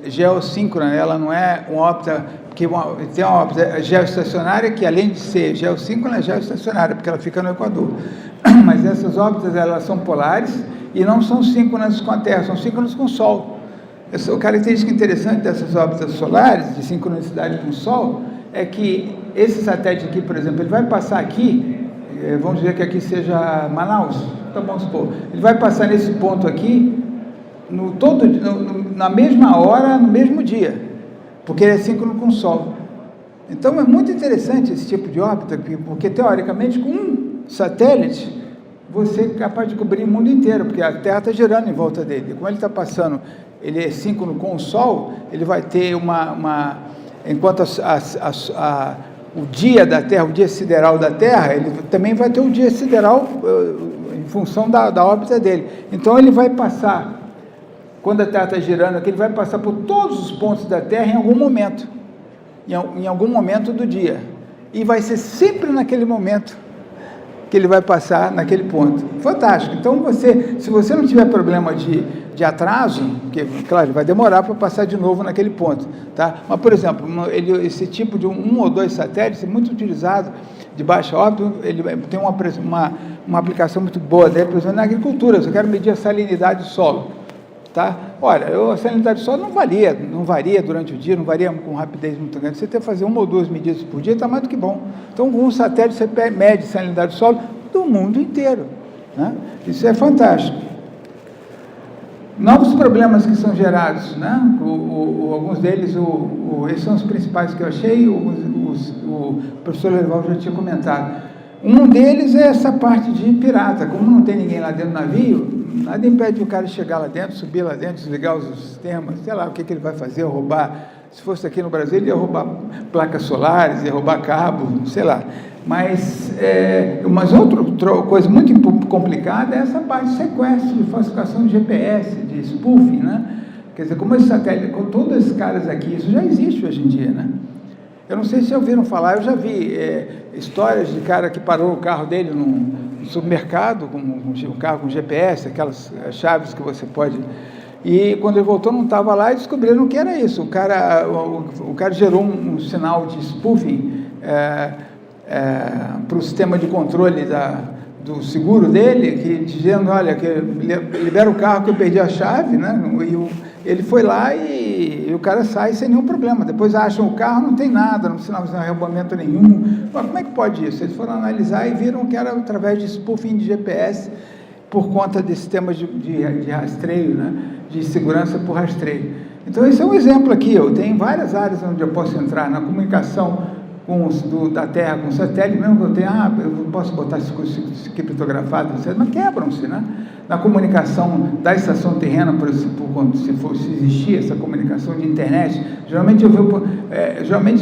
[SPEAKER 2] geossíncrona, ela não é uma órbita, porque tem uma órbita geoestacionária que, além de ser geossíncrona, é geoestacionária, porque ela fica no Equador. Mas essas órbitas, elas são polares e não são síncronas com a Terra, são síncronas com o Sol. A característica interessante dessas órbitas solares, de sincronicidade com o Sol, é que esse satélite aqui, por exemplo, ele vai passar aqui, vamos dizer que aqui seja Manaus, então vamos supor, ele vai passar nesse ponto aqui, na mesma hora, no mesmo dia, porque ele é síncrono com o Sol. Então é muito interessante esse tipo de órbita, porque teoricamente com um satélite você é capaz de cobrir o mundo inteiro, porque a Terra está girando em volta dele. Como ele está passando, ele é síncrono com o Sol, ele vai ter enquanto o dia da Terra, o dia sideral da Terra, ele também vai ter o dia sideral em função da órbita dele. Então ele vai passar, quando a Terra está girando aqui, ele vai passar por todos os pontos da Terra em algum momento do dia, e vai ser sempre naquele momento que ele vai passar naquele ponto. Fantástico. Então, se você não tiver problema de atraso, porque, claro, ele vai demorar para passar de novo naquele ponto, tá? Mas, por exemplo, esse tipo de um ou dois satélites é muito utilizado de baixa órbita, ele tem uma aplicação muito boa dele, por exemplo, na agricultura. Eu quero medir a salinidade do solo, tá? Olha, a salinidade do solo não varia durante o dia, não varia com rapidez muito grande. Você tem que fazer 1 ou 2 medidas por dia, está mais do que bom. Então, com um satélite, você mede a salinidade do solo do mundo inteiro, né? Isso é fantástico. Novos problemas que são gerados, né? Alguns deles, esses são os principais que eu achei, o professor Lerival já tinha comentado. Um deles é essa parte de pirata. Como não tem ninguém lá dentro do navio, nada impede o cara chegar lá dentro, subir lá dentro, desligar os sistemas, sei lá o que ele vai fazer, roubar. Se fosse aqui no Brasil, ele ia roubar placas solares, ia roubar cabo, sei lá. Mas outra coisa muito complicada é essa parte de sequestro, de falsificação de GPS, de spoofing, né? Quer dizer, como esse satélite, com todos esses caras aqui, isso já existe hoje em dia, né? Eu não sei se ouviram falar, eu já vi histórias de cara que parou o carro dele num supermercado, um carro com GPS, aquelas chaves que você pode... E quando ele voltou não estava lá e descobriram que era isso. O cara gerou um sinal de spoofing para o sistema de controle do seguro dele, dizendo, olha, que libera o carro que eu perdi a chave, né? E ele foi lá e o cara sai sem nenhum problema. Depois acham o carro, não tem nada, não sinal de arrombamento nenhum. Mas como é que pode isso? Eles foram analisar e viram que era através de spoofing de GPS, por conta de sistemas de rastreio, né? De segurança por rastreio. Então, esse é um exemplo aqui. Eu tenho várias áreas onde eu posso entrar na comunicação da Terra com o satélite, mesmo que eu tenha, eu posso botar isso criptografado, mas quebram-se, né? Na comunicação da estação terrena, se existir essa comunicação de internet, geralmente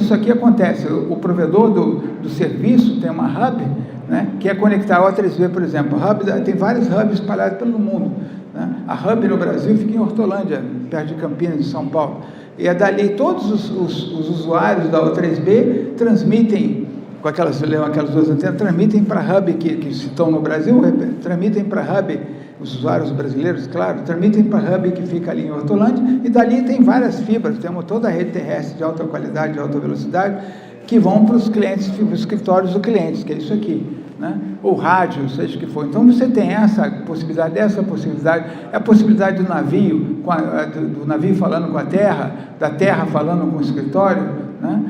[SPEAKER 2] isso aqui acontece. O provedor do serviço tem uma hub, né, que é conectar a O3B, por exemplo. Tem vários hubs espalhados pelo mundo, né? A hub no Brasil fica em Hortolândia, perto de Campinas, de São Paulo. E é dali todos os usuários da O3B transmitem, com aquelas duas antenas, transmitem para a hub que estão no Brasil, transmitem para a hub, os usuários brasileiros, claro, transmitem para a hub que fica ali em Hortolândia, e dali tem várias fibras, temos toda a rede terrestre de alta qualidade, de alta velocidade, que vão para os clientes, para os escritórios do cliente, que é isso aqui, né? Ou rádio, seja o que for. Então você tem essa possibilidade, é a possibilidade do navio falando com a Terra, da Terra falando com o escritório, né?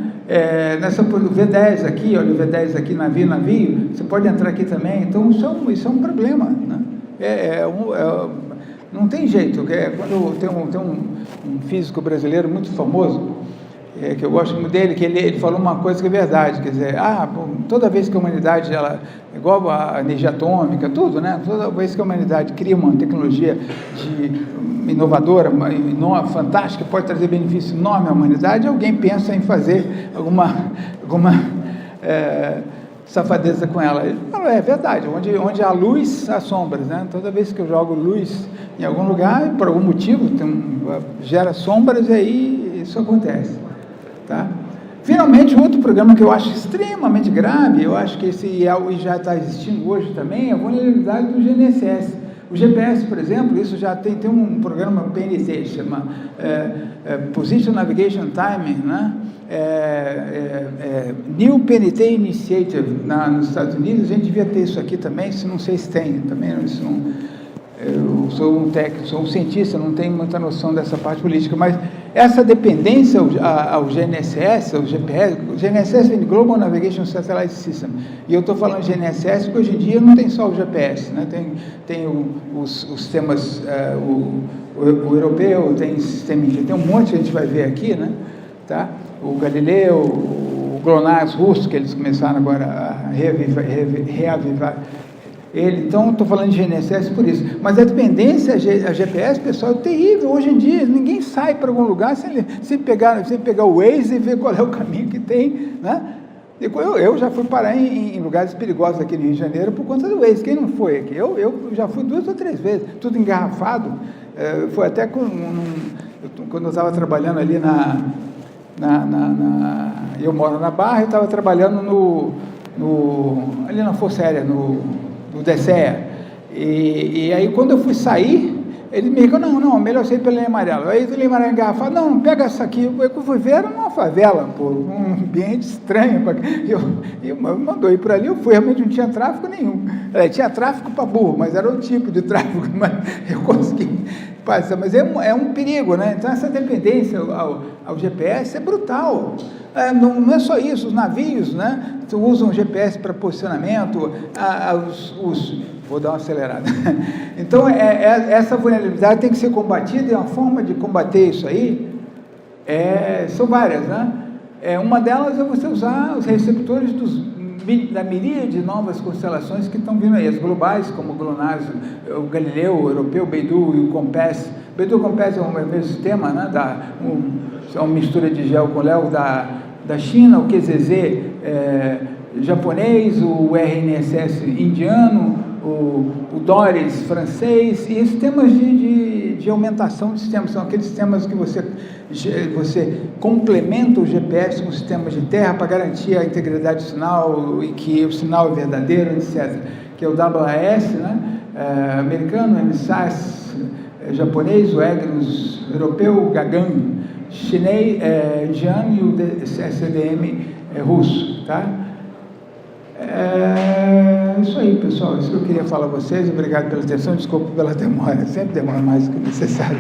[SPEAKER 2] Nessa V10 aqui, olha o V10 aqui, navio, você pode entrar aqui também. Então isso é um problema, né? Não tem jeito. Quando tem um físico brasileiro muito famoso, que eu gosto muito dele, que ele falou uma coisa que é verdade, quer dizer, toda vez que a humanidade, igual a energia atômica, tudo, né? Toda vez que a humanidade cria uma tecnologia inovadora, fantástica, pode trazer benefício enorme à humanidade, alguém pensa em fazer alguma safadeza com ela. Ele falou, é verdade, onde há luz, há sombras, né? Toda vez que eu jogo luz em algum lugar, por algum motivo, gera sombras e aí isso acontece. Tá? Finalmente, outro programa que eu acho extremamente grave, eu acho que esse já está existindo hoje também, é a vulnerabilidade do GNSS. O GPS, por exemplo, isso já tem um programa PNT, chama Position Navigation Timing, né? New PNT Initiative nos Estados Unidos. A gente devia ter isso aqui também, não sei se tem, também isso não... Eu sou um técnico, sou um cientista, não tenho muita noção dessa parte política, mas essa dependência ao GNSS, ao GPS, o GNSS vem de Global Navigation Satellite System, e eu estou falando de GNSS porque hoje em dia não tem só o GPS, né? Tem os sistemas, o europeu, tem sistema, tem um monte que a gente vai ver aqui, né? Tá? O Galileu, o GLONASS russo, que eles começaram agora a reavivar. Então, estou falando de GNSS por isso. Mas a dependência a GPS, pessoal, é terrível. Hoje em dia, ninguém sai para algum lugar sem pegar o Waze e ver qual é o caminho que tem, né? Eu já fui parar em lugares perigosos aqui no Rio de Janeiro por conta do Waze. Quem não foi aqui? Eu já fui 2 ou 3 vezes, tudo engarrafado. Foi até quando eu estava trabalhando ali eu moro na Barra, eu estava trabalhando ali na Força Aérea, no DCE. E aí, quando eu fui sair, ele me disse, não, melhor sair pela linha amarela. Aí a linha amarela engarrafada, não, pega essa aqui. Eu fui ver, era uma favela, pô, um ambiente estranho. E mandou ir por ali, eu fui, realmente não tinha tráfego nenhum. Tinha tráfego para burro, mas era outro tipo de tráfego, mas eu consegui passar. Mas é um perigo, né? Então, essa dependência ao GPS é brutal. Não é só isso, os navios, né, usam GPS para posicionamento, vou dar uma acelerada. Então, essa vulnerabilidade tem que ser combatida, e uma forma de combater isso aí são várias, né? Uma delas é você usar os receptores da miríade de novas constelações que estão vindo aí, as globais, como o GLONASS, o Galileu, o Europeu, o Beidou e o Compass. O Beidou e o Compass é o mesmo sistema, né? É uma mistura de gel com Léo da China, o QZZ japonês, o RNSS indiano, o DORIS francês, e sistemas de aumentação de sistemas, são aqueles sistemas que você complementa o GPS com sistemas de terra para garantir a integridade do sinal e que o sinal é verdadeiro, etc. Que é o WAS, né? Americano, o MSAS japonês, o EGNOS europeu, o GAGAN chinês, indiano e o SDM russo, tá? Isso aí, pessoal, isso que eu queria falar a vocês. Obrigado pela atenção, desculpa pela demora, sempre demora mais do que necessário.